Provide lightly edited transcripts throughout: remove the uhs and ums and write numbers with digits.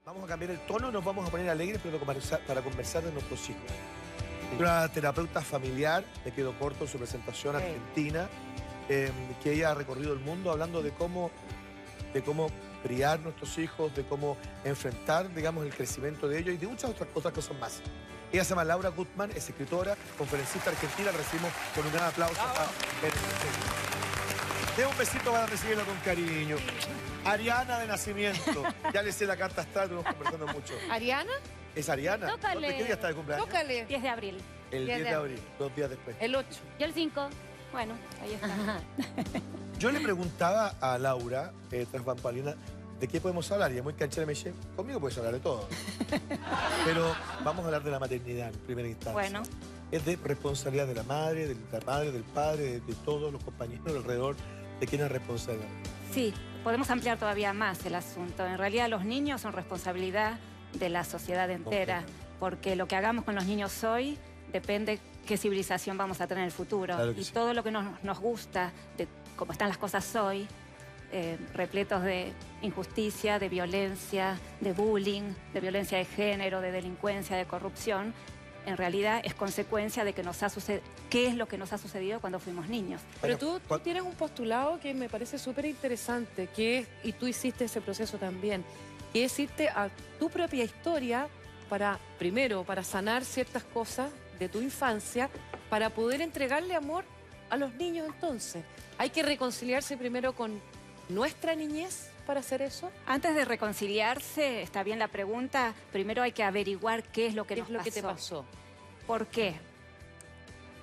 Vamos a cambiar el tono, nos vamos a poner alegres para conversar de nuestros hijos. Una terapeuta familiar, me quedo corto en su presentación argentina, que ella ha recorrido el mundo hablando de cómo criar nuestros hijos, de cómo enfrentar, digamos, el crecimiento de ellos y de muchas otras cosas más. Ella se llama Laura Gutman, es escritora, conferencista argentina, la recibimos con un gran aplauso. De un besito para recibirla con cariño. Ariana de nacimiento. Ya le sé la carta astral, estuvimos conversando mucho. ¿Ariana? ¿Es Ariana? Tócale. ¿Qué día está de cumpleaños? Tócale. 10 de abril. El 10 de abril, 2 días después. El 8. Yo el 5. Bueno, ahí está. Yo le preguntaba a Laura, tras bambalinas, ¿de qué podemos hablar? Y es muy canchera, me dice, conmigo puedes hablar de todo. Pero vamos a hablar de la maternidad en primera instancia. Bueno. Es de responsabilidad de la madre, del padre, de todos los compañeros alrededor. ¿De quién es responsabilidad? Sí, podemos ampliar todavía más el asunto. En realidad los niños son responsabilidad de la sociedad entera, porque lo que hagamos con los niños hoy depende qué civilización vamos a tener en el futuro. Claro que y sí. Todo lo que nos gusta, de cómo están las cosas hoy, repletos de injusticia, de violencia, de bullying, de violencia de género, de delincuencia, de corrupción, en realidad es consecuencia de que nos ha sucedido, qué es lo que nos ha sucedido cuando fuimos niños. Pero tú tienes un postulado que me parece súper interesante, que es, y tú hiciste ese proceso también, que es irte a tu propia historia para, primero, para sanar ciertas cosas de tu infancia, para poder entregarle amor a los niños entonces. Hay que reconciliarse primero con nuestra niñez para hacer eso. Antes de reconciliarse, está bien la pregunta, primero hay que averiguar qué es lo que ¿Qué nos es lo que te pasó. pasó? ¿Por qué?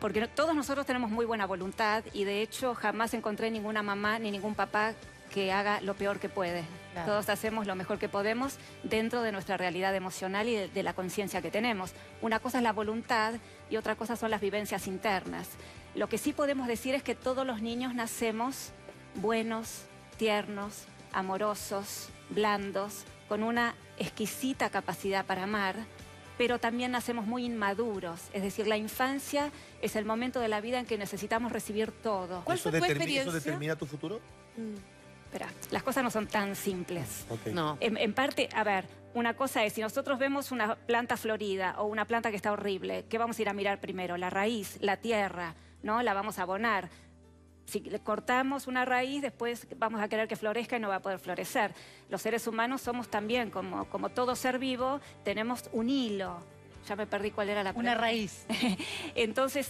Porque todos nosotros tenemos muy buena voluntad y de hecho jamás encontré ninguna mamá ni ningún papá que haga lo peor que puede. Claro. Todos hacemos lo mejor que podemos dentro de nuestra realidad emocional y de la conciencia que tenemos. Una cosa es la voluntad y otra cosa son las vivencias internas. Lo que sí podemos decir es que todos los niños nacemos buenos, tiernos, amorosos, blandos, con una exquisita capacidad para amar, pero también nacemos muy inmaduros. Es decir, la infancia es el momento de la vida en que necesitamos recibir todo. ¿Cuál fue tu experiencia? ¿Eso determina tu futuro? Espera, las cosas no son tan simples. Okay. No. En parte, a ver, una cosa es, si nosotros vemos una planta florida o una planta que está horrible, ¿qué vamos a ir a mirar primero? La raíz, la tierra, ¿no? La vamos a abonar. Si le cortamos una raíz, después vamos a querer que florezca y no va a poder florecer. Los seres humanos somos también, como todo ser vivo, tenemos un hilo. Ya me perdí cuál era la pregunta. Una raíz. Entonces,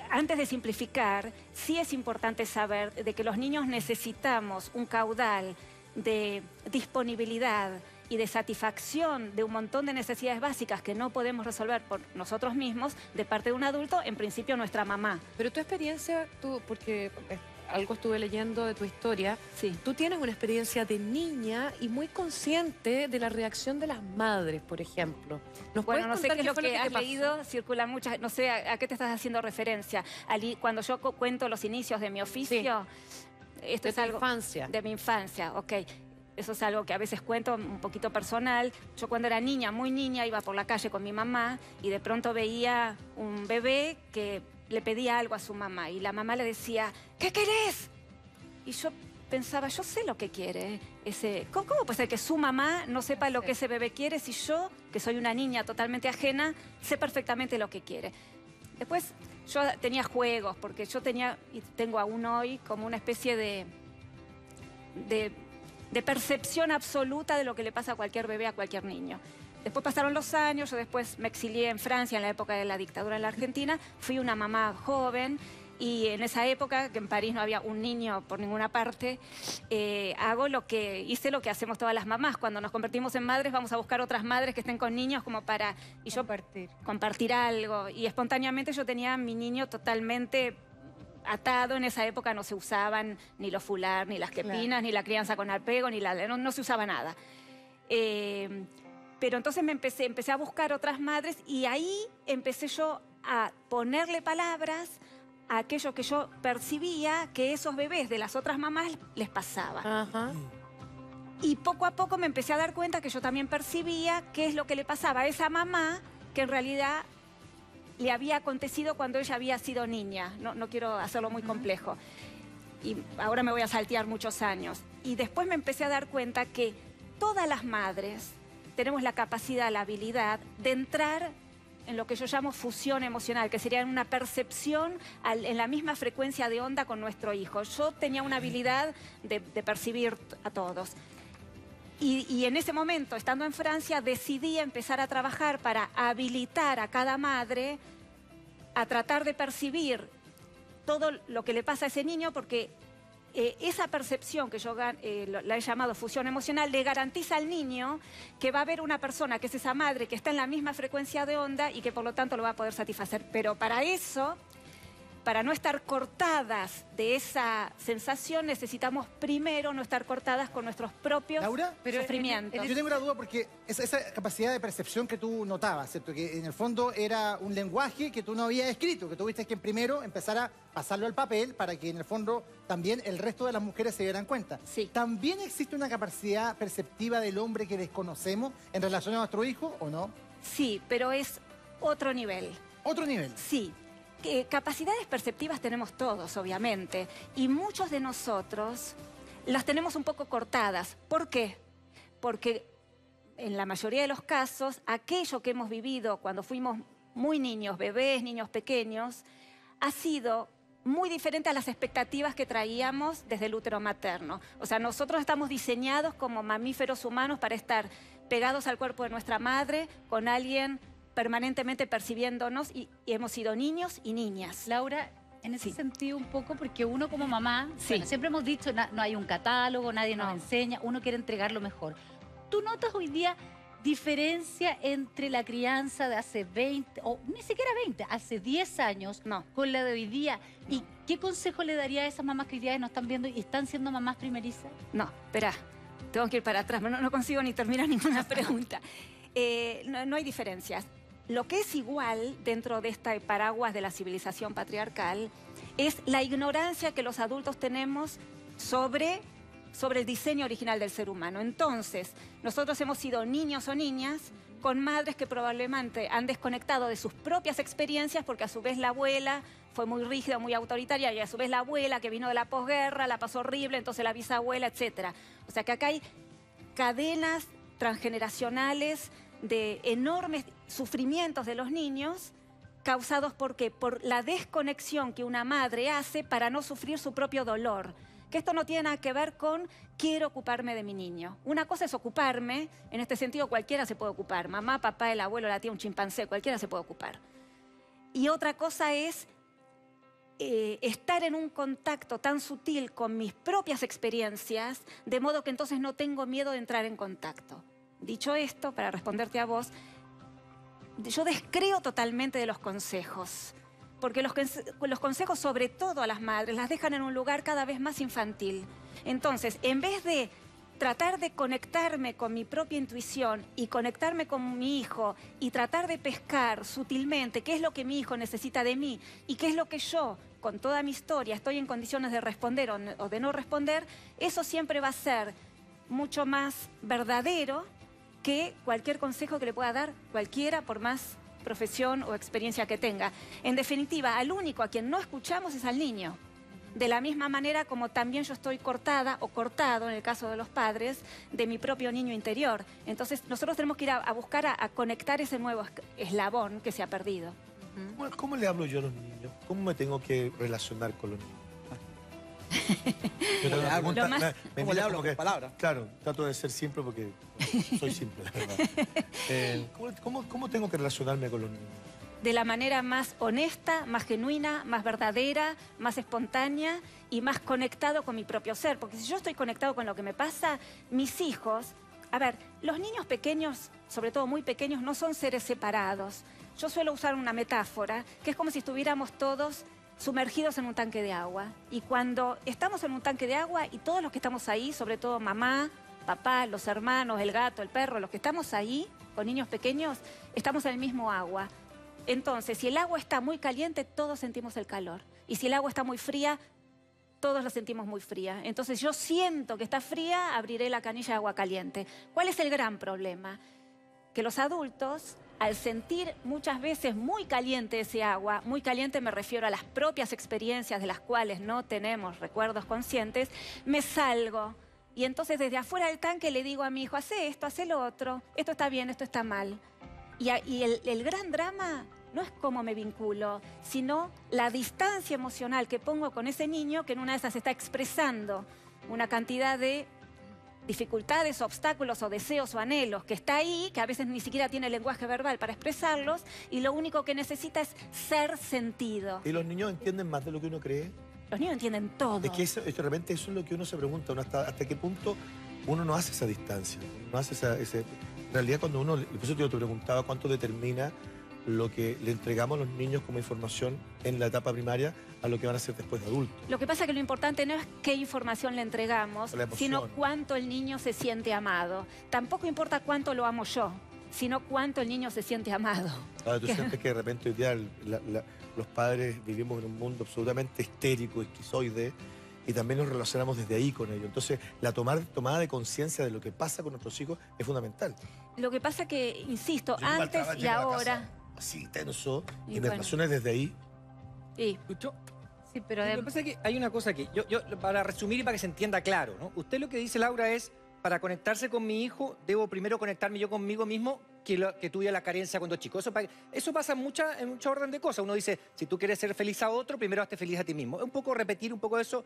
antes de simplificar, sí es importante saber de que los niños necesitamos un caudal de disponibilidad y de satisfacción de un montón de necesidades básicas que no podemos resolver por nosotros mismos de parte de un adulto, en principio nuestra mamá. Pero tu experiencia, porque algo estuve leyendo de tu historia, Sí. tú tienes una experiencia de niña y muy consciente de la reacción de las madres, por ejemplo. ¿Nos Bueno, puedes no sé contar qué es lo fue que has te pasó? leído, circulan muchas, no sé a qué te estás haciendo referencia. Cuando yo cuento los inicios de mi oficio, esto De es tu algo infancia. de mi infancia, ok. Eso es algo que a veces cuento un poquito personal. Yo cuando era niña, muy niña, iba por la calle con mi mamá y de pronto veía un bebé que le pedía algo a su mamá y la mamá le decía, ¿qué querés? Y yo pensaba, yo sé lo que quiere. ¿Cómo puede ser que su mamá no sepa lo que ese bebé quiere si yo, que soy una niña totalmente ajena, sé perfectamente lo que quiere? Después yo tenía juegos, porque yo tenía, y tengo aún hoy, como una especie de percepción absoluta de lo que le pasa a cualquier bebé, a cualquier niño. Después pasaron los años, yo después me exilié en Francia en la época de la dictadura en la Argentina, fui una mamá joven y en esa época, que en París no había un niño por ninguna parte, hice lo que hacemos todas las mamás. Cuando nos convertimos en madres vamos a buscar otras madres que estén con niños como para compartir algo. Y espontáneamente yo tenía a mi niño totalmente atado. En esa época no se usaban ni los fular, ni las quepinas, ni la crianza con apego, no se usaba nada. Pero entonces empecé a buscar otras madres y ahí empecé yo a ponerle palabras a aquello que yo percibía que esos bebés de las otras mamás les pasaba. Ajá. Y poco a poco me empecé a dar cuenta que yo también percibía qué es lo que le pasaba a esa mamá que en realidad le había acontecido cuando ella había sido niña. No quiero hacerlo muy complejo. Y ahora me voy a saltear muchos años. Y después me empecé a dar cuenta que todas las madres tenemos la capacidad, la habilidad de entrar en lo que yo llamo fusión emocional, que sería una percepción en la misma frecuencia de onda con nuestro hijo. Yo tenía una habilidad de percibir a todos. Y en ese momento, estando en Francia, decidí empezar a trabajar para habilitar a cada madre a tratar de percibir todo lo que le pasa a ese niño, porque esa percepción que yo la he llamado fusión emocional le garantiza al niño que va a haber una persona que es esa madre que está en la misma frecuencia de onda y que por lo tanto lo va a poder satisfacer. Pero para eso, para no estar cortadas de esa sensación, necesitamos primero no estar cortadas con nuestros propios sufrimientos. Yo tengo una duda porque esa capacidad de percepción que tú notabas, ¿cierto? Que en el fondo era un lenguaje que tú no habías escrito, que tuviste que primero empezar a pasarlo al papel para que en el fondo también el resto de las mujeres se dieran cuenta. Sí. ¿También existe una capacidad perceptiva del hombre que desconocemos en relación a nuestro hijo o no? Sí, pero es otro nivel. ¿Otro nivel? Sí. Capacidades perceptivas tenemos todos, obviamente, y muchos de nosotros las tenemos un poco cortadas. ¿Por qué? Porque en la mayoría de los casos, aquello que hemos vivido cuando fuimos muy niños, bebés, niños pequeños, ha sido muy diferente a las expectativas que traíamos desde el útero materno. O sea, nosotros estamos diseñados como mamíferos humanos para estar pegados al cuerpo de nuestra madre, con alguien permanentemente percibiéndonos, y hemos sido niños y niñas. Laura, en ese sentido un poco, porque uno como mamá, bueno, siempre hemos dicho, no hay un catálogo, nadie nos enseña, uno quiere entregar lo mejor. ¿Tú notas hoy día diferencia entre la crianza de hace 20, o ni siquiera 20, hace 10 años, con la de hoy día? ¿Y qué consejo le daría a esas mamás que hoy día nos están viendo y están siendo mamás primerizas? No, espera, tengo que ir para atrás, no consigo ni terminar ninguna pregunta. No hay diferencias. Lo que es igual dentro de este paraguas de la civilización patriarcal es la ignorancia que los adultos tenemos sobre el diseño original del ser humano. Entonces, nosotros hemos sido niños o niñas con madres que probablemente han desconectado de sus propias experiencias, porque a su vez la abuela fue muy rígida, muy autoritaria, y a su vez la abuela que vino de la posguerra la pasó horrible, entonces la bisabuela, etc. O sea que acá hay cadenas transgeneracionales de enormes sufrimientos de los niños causados ¿por qué? Por la desconexión que una madre hace para no sufrir su propio dolor. Que esto no tiene nada que ver con quiero ocuparme de mi niño. Una cosa es ocuparme, en este sentido cualquiera se puede ocupar. Mamá, papá, el abuelo, la tía, un chimpancé, cualquiera se puede ocupar. Y otra cosa es estar en un contacto tan sutil con mis propias experiencias, de modo que entonces no tengo miedo de entrar en contacto. Dicho esto, para responderte a vos, yo descreo totalmente de los consejos, porque los consejos, sobre todo a las madres, las dejan en un lugar cada vez más infantil. Entonces, en vez de tratar de conectarme con mi propia intuición y conectarme con mi hijo y tratar de pescar sutilmente qué es lo que mi hijo necesita de mí y qué es lo que yo, con toda mi historia, estoy en condiciones de responder o de no responder, eso siempre va a ser mucho más verdadero que cualquier consejo que le pueda dar cualquiera, por más profesión o experiencia que tenga. En definitiva, al único a quien no escuchamos es al niño. De la misma manera como también yo estoy cortada o cortado, en el caso de los padres, de mi propio niño interior. Entonces, nosotros tenemos que ir a buscar a conectar ese nuevo eslabón que se ha perdido. ¿Cómo le hablo yo a los niños? ¿Cómo me tengo que relacionar con los niños? ¿Cómo le hablo con palabras? Claro, trato de ser simple porque soy simple, la verdad. ¿Cómo tengo que relacionarme con los niños? De la manera más honesta, más genuina, más verdadera, más espontánea y más conectado con mi propio ser. Porque si yo estoy conectado con lo que me pasa, mis hijos... A ver, los niños pequeños, sobre todo muy pequeños, no son seres separados. Yo suelo usar una metáfora, que es como si estuviéramos todos sumergidos en un tanque de agua. Y cuando estamos en un tanque de agua y todos los que estamos ahí, sobre todo mamá, papá, los hermanos, el gato, el perro, los que estamos ahí con niños pequeños, estamos en el mismo agua. Entonces, si el agua está muy caliente, todos sentimos el calor. Y si el agua está muy fría, todos la sentimos muy fría. Entonces, yo siento que está fría, abriré la canilla de agua caliente. ¿Cuál es el gran problema? Que los adultos, al sentir muchas veces muy caliente ese agua, muy caliente me refiero a las propias experiencias de las cuales no tenemos recuerdos conscientes, me salgo Y entonces desde afuera del tanque le digo a mi hijo, hace esto, hace lo otro, esto está bien, esto está mal. Y el gran drama no es cómo me vinculo, sino la distancia emocional que pongo con ese niño que en una de esas está expresando una cantidad de dificultades, obstáculos o deseos o anhelos que está ahí, que a veces ni siquiera tiene lenguaje verbal para expresarlos, y lo único que necesita es ser sentido. ¿Y los niños entienden más de lo que uno cree? Los niños entienden todo. Es que de repente eso es lo que uno se pregunta, hasta qué punto uno no hace esa distancia, no hace en realidad cuando uno, por eso yo te preguntaba cuánto determina lo que le entregamos a los niños como información en la etapa primaria a lo que van a hacer después de adultos. Lo que pasa es que lo importante no es qué información le entregamos, sino cuánto el niño se siente amado. Tampoco importa cuánto lo amo yo, sino cuánto el niño se siente amado. Ahora, tú sientes que de repente hoy día los padres vivimos en un mundo absolutamente histérico, esquizoide, y también nos relacionamos desde ahí con ellos. Entonces, la tomada de conciencia de lo que pasa con nuestros hijos es fundamental. Lo que pasa que, insisto, Yo antes y ahora... Así tenso, y me bueno. relaciones desde ahí. Sí. ¿Escuchó? Sí, pero Lo que pasa es que hay una cosa que yo para resumir y para que se entienda claro, ¿no? Usted lo que dice, Laura, es para conectarse con mi hijo, debo primero conectarme yo conmigo mismo que tuve la carencia cuando chico. Eso pasa en mucha orden de cosas. Uno dice, si tú quieres ser feliz a otro, primero hazte feliz a ti mismo. Es un poco repetir un poco eso.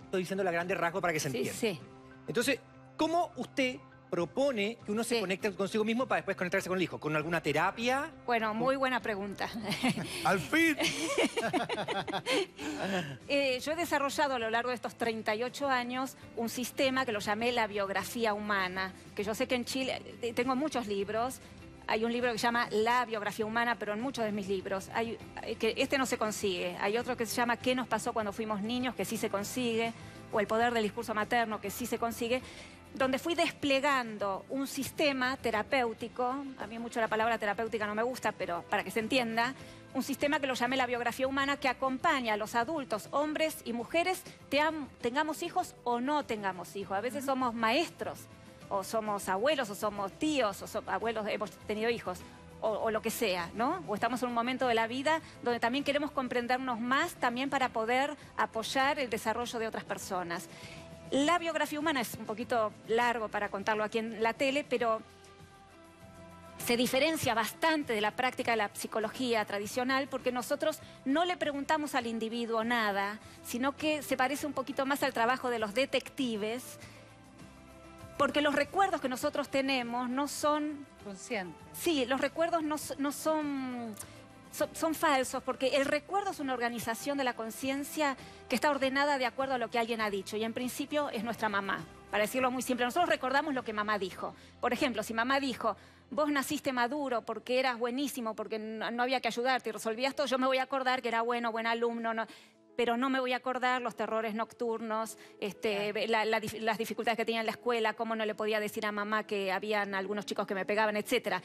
Estoy diciendo la grande rasgo para que se entienda. Sí. Entonces, ¿cómo usted propone que uno se conecte consigo mismo para después conectarse con el hijo? ¿Con alguna terapia? Bueno, muy buena pregunta. ¡Al fin! Yo he desarrollado a lo largo de estos 38 años un sistema que lo llamé la biografía humana, que yo sé que en Chile tengo muchos libros. Hay un libro que se llama La biografía humana, pero en muchos de mis libros. Este no se consigue. Hay otro que se llama ¿Qué nos pasó cuando fuimos niños?, que sí se consigue. O El poder del discurso materno, que sí se consigue. Donde fui desplegando un sistema terapéutico. A mí mucho la palabra terapéutica no me gusta, pero para que se entienda. Un sistema que lo llamé la biografía humana, que acompaña a los adultos, hombres y mujeres, tengamos hijos o no tengamos hijos. A veces somos maestros, o somos abuelos, o somos tíos, o abuelos, hemos tenido hijos, o lo que sea, ¿no? O estamos en un momento de la vida donde también queremos comprendernos más, también para poder apoyar el desarrollo de otras personas. La biografía humana es un poquito largo para contarlo aquí en la tele, pero se diferencia bastante de la práctica de la psicología tradicional porque nosotros no le preguntamos al individuo nada, sino que se parece un poquito más al trabajo de los detectives. Porque los recuerdos que nosotros tenemos no son... conscientes. Sí, los recuerdos no son falsos, porque el recuerdo es una organización de la conciencia que está ordenada de acuerdo a lo que alguien ha dicho. Y en principio es nuestra mamá, para decirlo muy simple. Nosotros recordamos lo que mamá dijo. Por ejemplo, si mamá dijo, vos naciste maduro porque eras buenísimo, porque no había que ayudarte y resolvías todo, yo me voy a acordar que era buen alumno, no... pero no me voy a acordar los terrores nocturnos, las dificultades que tenía en la escuela, cómo no le podía decir a mamá que habían algunos chicos que me pegaban, etc.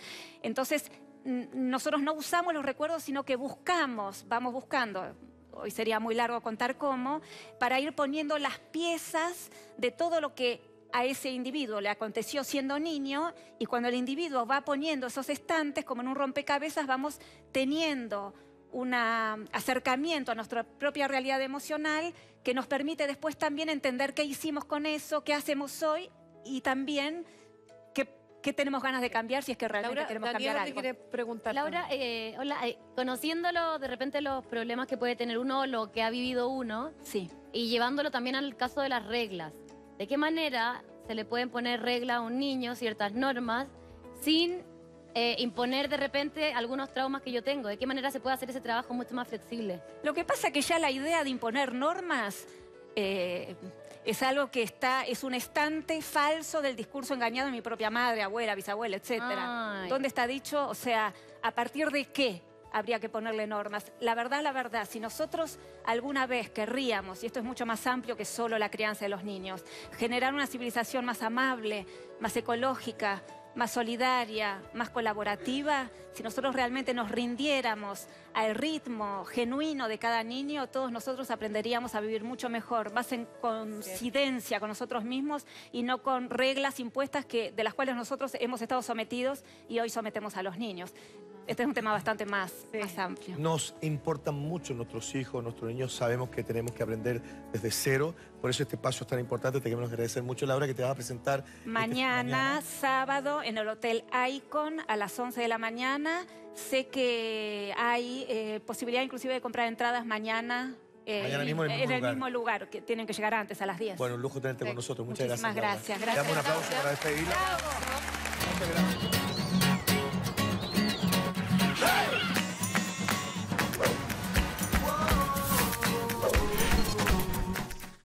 Entonces, nosotros no usamos los recuerdos, sino que vamos buscando, hoy sería muy largo contar cómo, para ir poniendo las piezas de todo lo que a ese individuo le aconteció siendo niño, y cuando el individuo va poniendo esos estantes, como en un rompecabezas, vamos teniendo un acercamiento a nuestra propia realidad emocional que nos permite después también entender qué hicimos con eso, qué hacemos hoy y también qué tenemos ganas de cambiar si es que realmente Laura, queremos Daniela cambiar algo. te quiere preguntar. Laura, hola, conociéndolo de repente los problemas que puede tener uno, lo que ha vivido uno, Sí. y llevándolo también al caso de las reglas. ¿De qué manera se le pueden poner reglas a un niño, ciertas normas, sin imponer de repente algunos traumas que yo tengo? ¿De qué manera se puede hacer ese trabajo mucho más flexible? Lo que pasa es que ya la idea de imponer normas es algo que es un estante falso del discurso engañado de mi propia madre, abuela, bisabuela, etc. Ay. ¿Dónde está dicho? O sea, ¿a partir de qué habría que ponerle normas? La verdad, si nosotros alguna vez querríamos, y esto es mucho más amplio que solo la crianza de los niños, generar una civilización más amable, más ecológica, más solidaria, más colaborativa, si nosotros realmente nos rindiéramos al ritmo genuino de cada niño, todos nosotros aprenderíamos a vivir mucho mejor, más en coincidencia con nosotros mismos y no con reglas impuestas de las cuales nosotros hemos estado sometidos y hoy sometemos a los niños. este es un tema bastante más amplio. Nos importan mucho nuestros hijos, nuestros niños. Sabemos que tenemos que aprender desde cero. Por eso este espacio es tan importante. Te queremos agradecer mucho, Laura, que te vas a presentar Mañana, sábado, en el Hotel Icon a las 11 de la mañana. Sé que hay posibilidad inclusive de comprar entradas mañana. Mañana mismo en el mismo lugar, que tienen que llegar antes, a las 10. Bueno, un lujo tenerte con nosotros. Muchas Muchísimas gracias. gracias. Damos un aplauso para despedirla. Muchas gracias.